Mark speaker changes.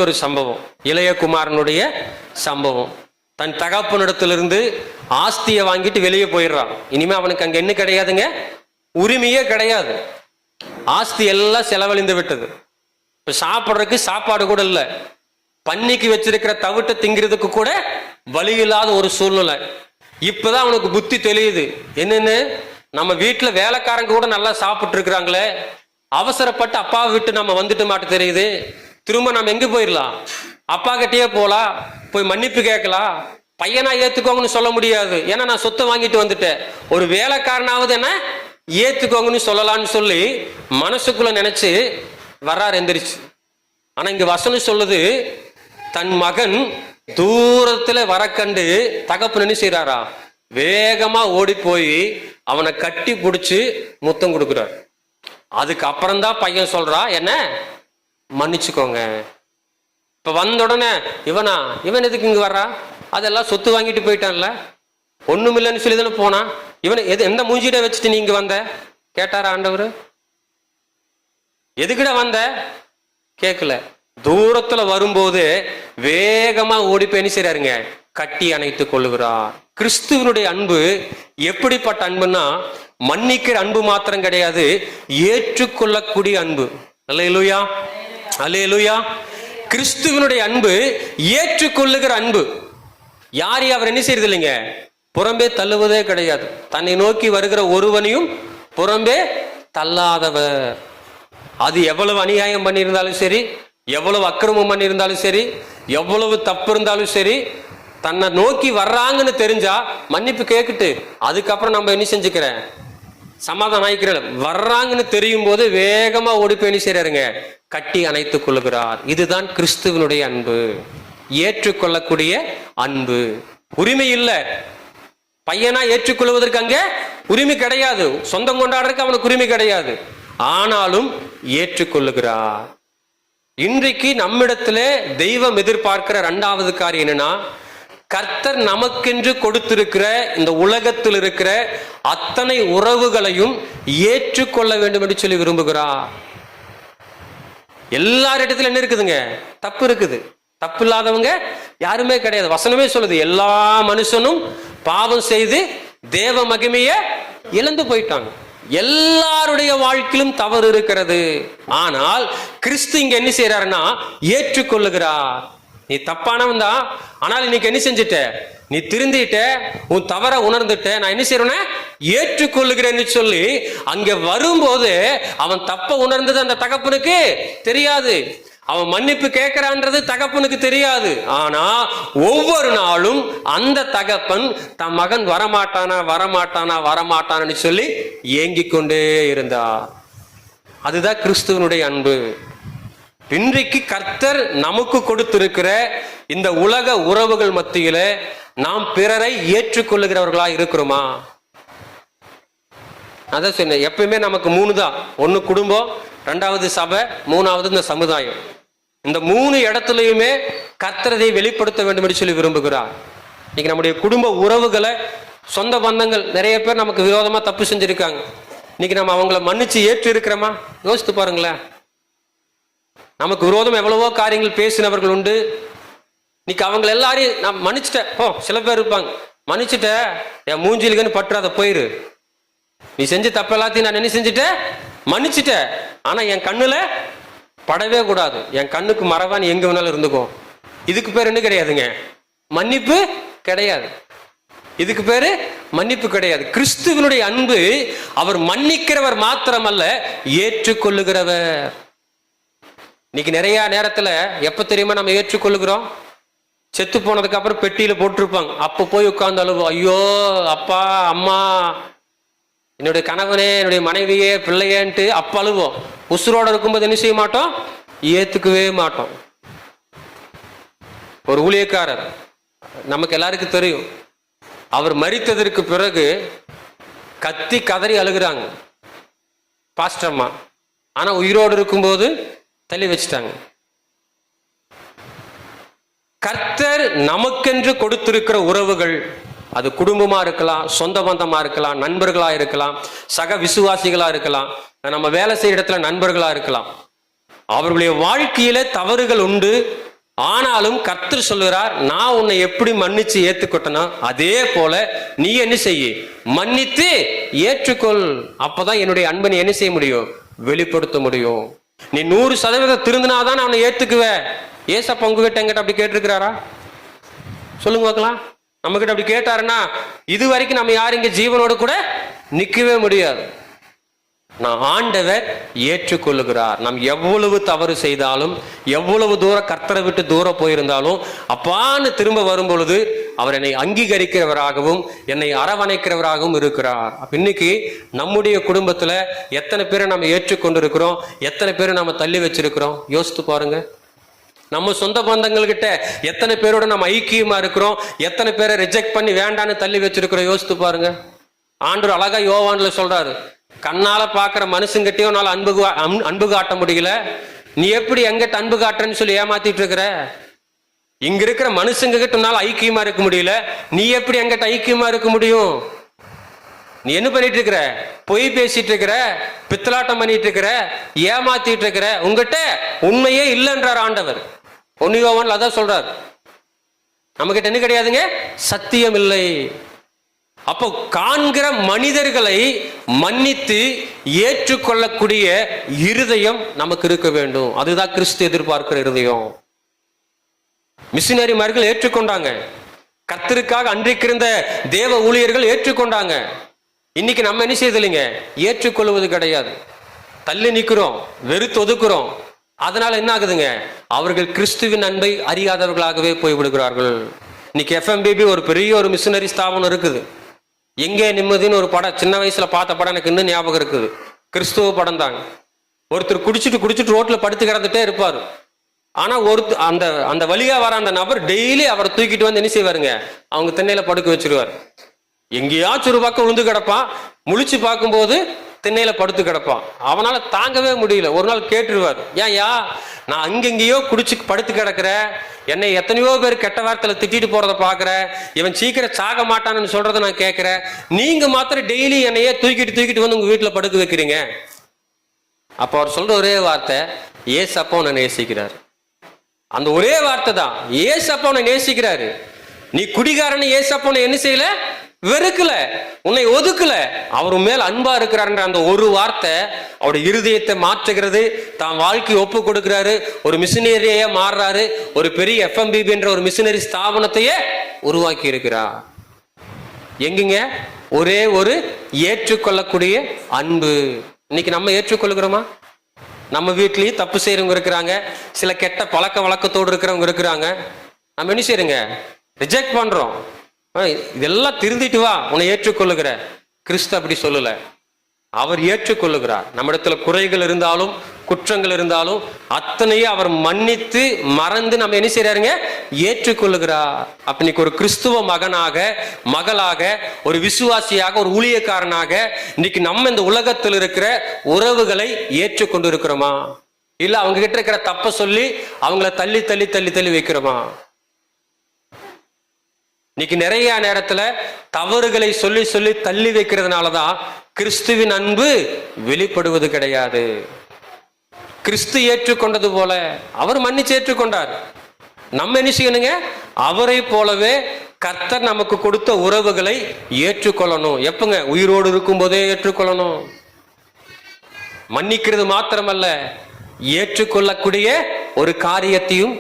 Speaker 1: ஒரு சம்பவம், இளைய குமாரனுடைய சம்பவம். தன் தகப்பனிடத்திலிருந்து ஆஸ்தியை வாங்கிட்டு வெளியே போயிடுறான். இனிமே அவனுக்கு அங்க என்ன கிடையாதுங்க, உரிமையே கிடையாது. ஆஸ்தி எல்லாம் செலவழிந்து விட்டது. இப்ப சாப்பிட்றதுக்கு சாப்பாடு கூட இல்லை, பன்னிக்கு வச்சிருக்கிற தவிட்டை திங்கிறதுக்கு கூட வழி இல்லாத ஒரு சூழ்நிலை. இப்பதான் அவனுக்கு புத்தி தெரியுது. என்னன்னு, நம்ம வீட்டுல வேலைக்காரங்க கூட நல்லா சாப்பிட்டு இருக்கிறாங்களே, அவசரப்பட்டு அப்பாவை விட்டு நம்ம வந்துட்டு மாட்டு தெரியுது. திரும்ப நம்ம எங்க போயிடலாம், அப்பா கிட்டயே போலாம், போய் மன்னிப்பு கேட்கலாம். பையனா ஏத்துக்கோங்கன்னு சொல்ல முடியாது, ஏன்னா நான் சொத்தை வாங்கிட்டு வந்துட்டேன். ஒரு வேலைக்காரனாவது என்ன ஏத்துக்கோங்கன்னு சொல்லலாம்னு சொல்லி மனசுக்குள்ள நினைச்சு வர்றாரு எந்திரிச்சு. ஆனா இங்க வசனம் சொல்லுது, தன் மகன் தூரத்துல வர கண்டு தகப்பன் என்ன செய்யறாரா, வேகமா ஓடி போய் அவனை கட்டி பிடிச்சு முத்தம் கொடுக்குறார். அதுக்கு அப்புறம்தான் பையன் சொல்றா, என்ன மன்னிச்சுக்கோங்க. இப்ப வந்த உடனே இவன் எதுக்கு இங்க வர்றா, அதெல்லாம் சொத்து வாங்கிட்டு போயிட்டான்ல, ஒண்ணும் இல்லைன்னு சொல்லி தானே போனா, இவன் எந்த மூஞ்சிட வச்சுட்டு நீங்க வந்த கேட்டாரா ஆண்டவர்? எதுக்கிட வந்த கேட்கல. தூரத்துல வரும்போது வேகமா ஓடி போய் என்ன செய்றாருங்க, கட்டி அணைத்துக் கொள்ளுகிறார். கிறிஸ்துவனுடைய அன்பு எப்படிப்பட்ட அன்புன்னா, மன்னிக்கிற அன்பு மாத்திரம் கிடையாது, ஏற்றுக்கொள்ளக்கூடிய அன்பு. அல்லேலூயா, அல்லேலூயா. கிறிஸ்துவனுடைய அன்பு ஏற்றுக்கொள்ளுகிற அன்பு. யாரையும் அவர் என்ன செய்யறது இல்லைங்க, புறம்பே தள்ளுவதே கிடையாது. தன்னை நோக்கி வருகிற ஒருவனையும் புறம்பே தள்ளாதவர். அது எவ்வளவு அநியாயம் பண்ணியிருந்தாலும் சரி, எவ்வளவு அக்கிரமம் பண்ணியிருந்தாலும் சரி, எவ்வளவு தப்பு இருந்தாலும் சரி, தன்னை நோக்கி வர்றாங்கன்னு தெரிஞ்சா மன்னிப்பு கேட்கிட்டு அதுக்கப்புறம் நம்ம என்ன செஞ்சுக்கிறேன், சமாதானம் ஆயிக்கிறேன். வர்றாங்கன்னு தெரியும் போது வேகமா ஓடி போய் என்ன செய்றாருங்க, கட்டி அணைத்துக் கொள்ளுகிறார். இதுதான் கிறிஸ்துவனுடைய அன்பு, ஏற்றுக்கொள்ளக்கூடிய அன்பு. உரிமை இல்லை, பையனா ஏற்றுக்கொள்வதற்கு அங்கே உரிமை கிடையாது, சொந்தம் கொண்டாடுறதுக்கு அவனுக்கு உரிமை கிடையாது, ஆனாலும் ஏற்றுக்கொள்ளுகிறார். இன்றைக்கு நம்மிடத்துல தெய்வம் எதிர்பார்க்கிற இரண்டாவது காரியம் என்னன்னா, கர்த்தர் நமக்கென்று கொடுத்திருக்கிற இந்த உலகத்தில் இருக்கிற அத்தனை உறவுகளையும் ஏற்றுக்கொள்ள வேண்டும் என்று சொல்லி விரும்புகிறார். எல்லாரிடத்துல என்ன இருக்குதுங்க, தப்பு இருக்குது. தப்பு இல்லாதவங்க யாருமே கிடையாது. வசனமே சொல்லுது, எல்லா மனுஷனும் பாவம் செய்து தேவ மகிமையை இழந்து போயிட்டாங்க. எல்லாருடைய வாழ்க்கையிலும் தவறு இருக்கிறது. ஆனால் கிறிஸ்து இங்க என்ன செய்யறாருன்னா, ஏற்றுக்கொள்ளுகிறார். நீ தப்பானவன் தான், ஆனால் இன்னைக்கு என்ன செஞ்சுட்ட, நீ திருந்திட்ட, உன் தவற உணர்ந்துட்ட, நான் என்ன செய்யறேன்னா ஏற்றுக்கொள்ளுகிறேன்னு சொல்லி அங்க வரும்போது அவன் தப்ப உணர்ந்தது அந்த தகப்பனுக்கு தெரியாது, அவன் மன்னிப்பு கேட்கிறான்றது தகப்பனுக்கு தெரியாது. ஆனா ஒவ்வொரு நாளும் அந்த தகப்பன் தன் மகன் வரமாட்டானா வரமாட்டானா வரமாட்டான்னு சொல்லி ஏங்கிக் கொண்டே இருந்தா. அதுதான் கிறிஸ்துவனுடைய அன்பு. இன்றைக்கு கர்த்தர் நமக்கு கொடுத்திருக்கிற இந்த உலக உறவுகள் மத்தியில நாம் பிறரை ஏற்றுக்கொள்ளுகிறவர்களா இருக்கிறோமா? அதான் சொன்னேன், எப்பயுமே நமக்கு 3 தான். 1 குடும்பம், 2வது சபை, 3வது இந்த சமுதாயம். இந்த 3 இடத்துலையுமே கர்த்தரை வெளிப்படுத்த வேண்டும் என்று சொல்லி விரும்புகிறார். இன்னைக்கு நம்முடைய குடும்ப உறவுகளை, சொந்த பந்தங்கள் நிறைய பேர் நமக்கு விரோதமா தப்பு செஞ்சிருக்காங்க. இன்னைக்கு நம்ம அவங்கள மன்னிச்சு ஏற்று இருக்கிறோமா? யோசித்து பாருங்களேன். நமக்கு விரோதம் எவ்வளவோ காரியங்கள் பேசினவர்கள் உண்டு. இன்னைக்கு அவங்க எல்லாரையும் நான் மன்னிச்சுட்டேன். சில பேர் இருப்பாங்க, மன்னிச்சுட்ட, என் மூஞ்சிலுக்குன்னு பற்றாத போயிரு, நீ செஞ்ச தப்பு எல்லாத்தையும் நான் என்ன செஞ்சுட்டேன், மன்னிச்சுட்டேன், ஆனா என் கண்ணுல படவே கூடாது, என் கண்ணுக்கு மறவா நீ எங்க வேணாலும் இருந்துக்கோ. இதுக்கு பேர் என்ன கிடையாதுங்க, மன்னிப்பு கிடையாது. இதுக்கு பேரு மன்னிப்பு கிடையாது. கிறிஸ்துவனுடைய அன்பு அவர் மன்னிக்கிறவர் மாத்திரமல்ல, ஏற்றுக்கொள்ளுகிறவர். இன்னைக்கு நிறைய நேரத்துல எப்ப தெரியுமா நம்ம ஏற்றுக்கொள்ளுகிறோம், செத்து போனதுக்கு அப்புறம் பெட்டியில போட்டிருப்பாங்க, அப்ப போய் உட்கார்ந்து அழுவோம், ஐயோ அப்பா அம்மா, என்னுடைய கணவனே, என்னுடைய மனைவியே, பிள்ளையேன்ட்டு அப்ப அழுவோம். உசுரோட இருக்கும்போது என்ன செய்ய மாட்டோம், ஏத்துக்கவே மாட்டோம். ஒரு ஊழியக்காரர் நமக்கு எல்லாருக்கும் தெரியும், அவர் மரித்ததற்கு பிறகு கத்தி கதறி அழுகிறாங்க பாஸ்டர்மா, ஆனா உயிரோடு இருக்கும்போது தள்ளி வச்சுட்டாங்க. கர்த்தர் நமக்கென்று கொடுத்திருக்கிற உறவுகள், அது குடும்பமா இருக்கலாம், சொந்த பந்தமா இருக்கலாம், நண்பர்களா இருக்கலாம், சக விசுவாசிகளா இருக்கலாம், நம்ம வேலை செய்யற இடத்துல நண்பர்களா இருக்கலாம். அவர்களுடைய வாழ்க்கையில தவறுகள் உண்டு, ஆனாலும் கர்த்தர் சொல்லுகிறார், நான் உன்னை எப்படி மன்னிச்சு ஏத்துக்கொட்டனோ அதே போல நீ என்ன செய்ய, மன்னித்து ஏற்றுக்கொள். அப்பதான் என்னுடைய அன்பை நீ என்ன செய்ய முடியும், வெளிப்படுத்த முடியும். நீ 100% திருந்தினாதான் அவனை ஏத்துக்குவ. ஏசப்பா உங்ககிட்ட எங்கிட்ட அப்படி கேட்டிருக்கிறாரா? சொல்லுங்க பார்க்கலாம். நம்ம கிட்ட அப்படி கேட்டாருன்னா இது வரைக்கும் நம்ம யாரும் இங்க ஜீவனோடு கூட நிக்கவே முடியாது. நான் ஆண்டவர் ஏற்றுக்கொள்ளுகிறார். நாம் எவ்வளவு தவறு செய்தாலும், எவ்வளவு தூரம் கர்த்தரை விட்டு தூரம் போயிருந்தாலும், அப்பான்னு திரும்ப வரும் பொழுது அவர் என்னை அங்கீகரிக்கிறவராகவும் என்னை அரவணைக்கிறவராகவும் இருக்கிறார். அப்ப இன்னைக்கு நம்முடைய குடும்பத்துல எத்தனை பேரை நம்ம ஏற்றுக்கொண்டு இருக்கிறோம், எத்தனை பேரை நம்ம தள்ளி வச்சிருக்கிறோம்? யோசித்து பாருங்க. நம்ம சொந்த பந்தங்கள்கிட்ட எத்தனை பேரோட நம்ம ஐக்கியமா இருக்கிறோம், எத்தனை பேரை ரிஜெக்ட் பண்ணி வேண்டான்னு தள்ளி வச்சிருக்கிறோம்? யோசித்து பாருங்க. ஆண்டவர் அழகா யோவான்ல சொல்றாரு, கண்ணால பாக்குற மனுஷங்கிட்டயும் உன்னால அன்பு காட்ட முடியல, நீ எப்படி எங்கிட்ட அன்பு காட்டுறன்னு சொல்லி ஏமாத்திட்டு இருக்கிற? இங்க இருக்கிற மனுஷங்க கிட்ட உன்னால ஐக்கியமா இருக்க முடியல, நீ எப்படி எங்கிட்ட ஐக்கியமா இருக்க முடியும்? நீ என்ன பண்ணிட்டு இருக்கிற? பொய் பேசிட்டு இருக்கிற, பித்தலாட்டம் பண்ணிட்டு இருக்கிற, ஏமாத்திட்டு இருக்கிற. உங்ககிட்ட உண்மையே இல்லைன்றார் ஆண்டவர். 1 யோவான்ல அதான் சொல்றார். நம்ம கிட்ட என்ன கிடையாதுங்க, சத்தியம் இல்லை. அப்போ காண்கிற மனிதர்களை மன்னித்து ஏற்றுக்கொள்ளக்கூடிய இருதயம் நமக்கு இருக்க வேண்டும். அதுதான் கிறிஸ்து எதிர்பார்க்கிற இருதயம். மிஷினரிமார்கள் ஏற்றுக்கொண்டாங்க, கர்த்தருக்காக அன்றைக்கு இருந்த தேவ ஊழியர்கள் ஏற்றுக்கொண்டாங்க. இன்னைக்கு நம்ம என்ன செய்யலைங்க, ஏற்றுக்கொள்வது கிடையாது. தள்ளி நிற்கிறோம், வெறுத்து ஒதுக்குறோம். அதனால என்ன ஆகுதுங்க, அவர்கள் கிறிஸ்துவின் அன்பை அறியாதவர்களாகவே போய்விடுகிறார்கள். இன்னைக்கு FMBB ஒரு பெரிய ஒரு மிஷினரி ஸ்தாபனம் இருக்குது. எங்கே நிம்மதின்னு ஒரு படம், சின்ன வயசுல பார்த்த படம் எனக்கு இன்னும் ஞாபகம் இருக்குது. கிறிஸ்துவ படம் தாங்க. ஒருத்தர் குடிச்சிட்டு ரோட்ல படுத்து கிடந்துட்டே இருப்பாரு. ஆனா அந்த அந்த வழியா வர அந்த நபர் டெய்லி அவரை தூக்கிட்டு வந்து என்ன செய்வாருங்க, அவங்க திண்ணையில படுக்க வச்சிருவார். எங்கேயாச்சும் ஒரு பக்கம் விழுந்து கிடப்பான், முழிச்சு பார்க்கும்போது திண்ணையில படுத்து கிடப்பான். அவனால தாங்கவே முடியல. ஒரு நாள் கேட்டுருவார், ஏன்யா நான் அங்கெங்கேயோ குடிச்சு படுத்து கிடக்குற, என்னை எத்தனையோ பேர் கெட்ட வார்த்தையில திட்டிட்டு போறதை பாக்குற, இவன் சீக்கிரம் சாக மாட்டான்னு சொல்றதை நான் கேட்கிறேன், நீங்க மாத்திரம் டெய்லி என்னையே தூக்கிட்டு வந்து உங்க வீட்டுல படுக்க வைக்கிறீங்க. அப்ப அவர் சொல்ற ஒரே வார்த்தை, ஏசப்பா உன்னை நேசிக்கிறார். அந்த ஒரே வார்த்தை தான், ஏசப்பா உன்னை நேசிக்கிறாரு. நீ குடிகாரன்னு ஏசப்பா உன்னை என்ன செய்யல, வெறுக்கல, உன்னை ஒதுக்கல, அவர் மேல் அன்பா இருக்கிறாருன்ற அந்த ஒரு வார்த்தை அவருடைய இருதயத்தை மாற்றுகிறது. தான் வாழ்க்கை ஒப்பு கொடுக்கிறாரு, ஒரு மிஷினரியே மாறுறாரு, ஒரு பெரிய FMBB என்ற ஒரு மிஷினரி ஸ்தாபனத்தையே உருவாக்கி இருக்கிறார். எங்குங்க, ஒரே ஒரு ஏற்றுக்கொள்ளக்கூடிய அன்பு. இன்னைக்கு நம்ம ஏற்றுக்கொள்கிறோமா? நம்ம வீட்லயும் தப்பு செய்யறவங்க இருக்கிறாங்க, சில கெட்ட பழக்க வழக்கத்தோடு இருக்கிறவங்க இருக்கிறாங்க. நம்ம என்ன செய்யறோங்க, ரிஜெக்ட் பண்றோம். இதெல்லாம் திருந்திட்டு வா, உன்னை ஏற்றுக்கொள்ளுகிற. கிறிஸ்து அப்படி சொல்லல, அவர் ஏற்றுக்கொள்ளுகிறார். நம்ம இடத்துல குறைகள் இருந்தாலும் குற்றங்கள் இருந்தாலும் அத்தனையும் அவர் மன்னித்து மறந்து நம்ம என்ன செய்யறாருங்க, ஏற்றுக்கொள்ளுகிறார். அப்ப இன்னைக்கு ஒரு கிறிஸ்துவ மகனாக, மகளாக, ஒரு விசுவாசியாக, ஒரு ஊழியக்காரனாக இன்னைக்கு நம்ம இந்த உலகத்தில் இருக்கிற உறவுகளை ஏற்றுக்கொண்டு இருக்கிறோமா? இல்ல அவங்க கிட்ட இருக்கிற தப்ப சொல்லி அவங்கள தள்ளி தள்ளி தள்ளி தள்ளி வைக்கிறோமா? இன்னைக்கு நிறைய நேரத்துல தவறுகளை சொல்லி சொல்லி தள்ளி வைக்கிறதுனாலதான் கிறிஸ்துவின் அன்பு வெளிப்படுவது கிடையாது. கிறிஸ்து ஏற்றுக்கொண்டது போல அவர் மன்னிச்சு ஏற்றுக்கொண்டார். நம்ம என்ன செய்யணுங்க, அவரை போலவே கர்த்தர் நமக்கு கொடுத்த உறவுகளை ஏற்றுக்கொள்ளணும். எப்பங்க, உயிரோடு இருக்கும் போதே ஏற்றுக்கொள்ளணும். மன்னிக்கிறது மாத்திரமல்ல, ஏற்றுக்கொள்ளக்கூடிய ஒரு காரியத்தையும்